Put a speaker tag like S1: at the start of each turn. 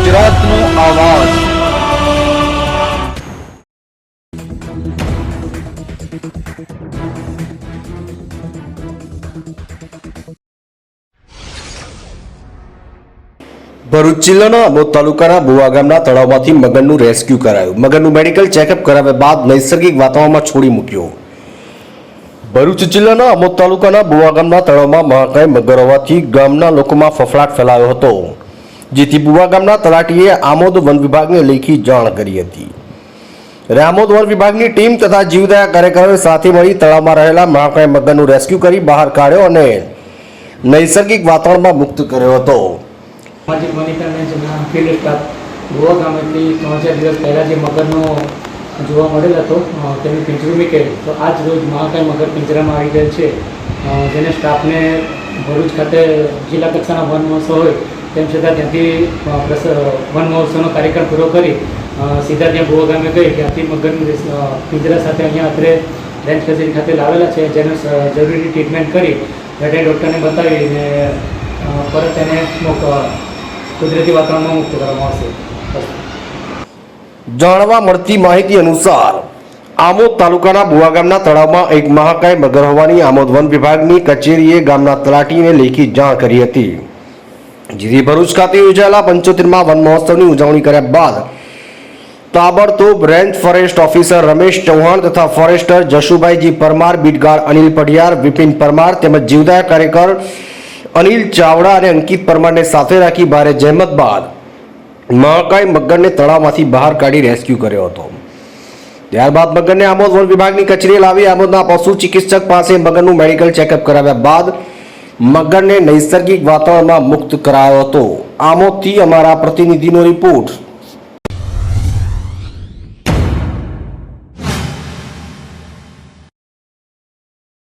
S1: ગુજરાતનો આવાજ।
S2: ભરૂચ જિલ્લાના આમોદ તાલુકાના બુવા ગામના તળાવમાંથી મગરનું રેસ્ક્યુ કરાયું। મગરનું મેડિકલ ચેકઅપ કરાવ્યા બાદ નૈસર્ગિક વાતાવરણમાં છોડી મૂક્યો। ભરૂચ જિલ્લાના આમોદ તાલુકાના બુવા ગામના તળાવમાં મહાકાય મગર હોવાથી ગામના લોકોમાં ફફડાટ ફેલાયો હતો, જેથી બુવા ગામના તલાટીએ આમોદ વન વિભાગને લેખી જાણ કરી હતી। આમોદ વન વિભાગની ટીમ તથા જીવદયા કાર્યકરોએ સાથે મળી તળાવમાં રહેલા મહાકાય મગરનું રેસ્ક્યુ કરી બહાર કાઢ્યો અને નૈસર્ગિક વાતાવરણમાં મુક્ત કર્યો હતો।
S3: સામાજિક વનીકરણ જેમના ફિલ્ડ સ્ટાફ ગોવા ગામેથી 3-4 દિવસ પહેલાં જે મગરનો જોવા મળેલ હતો તેનું પિંજરું મૂકેલ, તો આજ રોજ મહાકાય મગર પિંજરામાં આવી ગયેલ છે, જેને સ્ટાફને ભરૂચ ખાતે જિલ્લા કક્ષાના વન મહોત્સવ હોય તેમ છતાં ત્યાંથી વન મહોત્સવનો કાર્યક્રમ પૂરો કરી સીધા ત્યાં ગોવા ગામે ગઈ, ત્યાંથી મગરનું પિંજરા સાથે અહીંયા અત્રે રેન્જ કચેરી ખાતે લાવેલા છે, જેને જરૂરી ટ્રીટમેન્ટ કરી વેટરી ડૉક્ટરને બતાવીને પરત તેને કુદરતી વાતાવરણમાં મુક્ત કરવામાં આવશે।
S2: જાણવા મળતી માહિતી અનુસાર આમોદ તાલુકાના બુવા ગામના તળાવમાં એક મહાકાય મગર હોવાની આમોદ વન વિભાગની કચેરીએ ગામના તલાટીને લેખી જાણ કરી હતી, જેથી ભરૂચ ખાતે યોજાયેલા 75મા વન મહોત્સવની ઉજવણી કર્યા બાદ તાબડતોબ range forest officer Ramesh Chauhan તથા ફોરેસ્ટર જશુભાઈજી પરમાર, બીટગાર્ડ અનિલ પઢિયાર, વિપિન પરમાર તેમજ જીવદયા કાર્યકર અનિલ ચાવડા અને અંકિત પરમારને સાથે રાખી ભારે જહેમત બાદ મહાકાય મગરને તળાવમાંથી બહાર કાઢી રેસ્ક્યુ કર્યો હતો। ત્યારબાદ મગરને આમોદ વન વિભાગની કચેરીએ લાવી આમોદના પશુ ચિકિત્સક પાસે મગરનું મેડિકલ ચેકઅપ કરાવ્યા બાદ મગરને નૈસર્ગિક વાતાવરણમાં મુક્ત કરાયો હતો। આમોદથી અમારા પ્રતિનિધિનો રિપોર્ટ।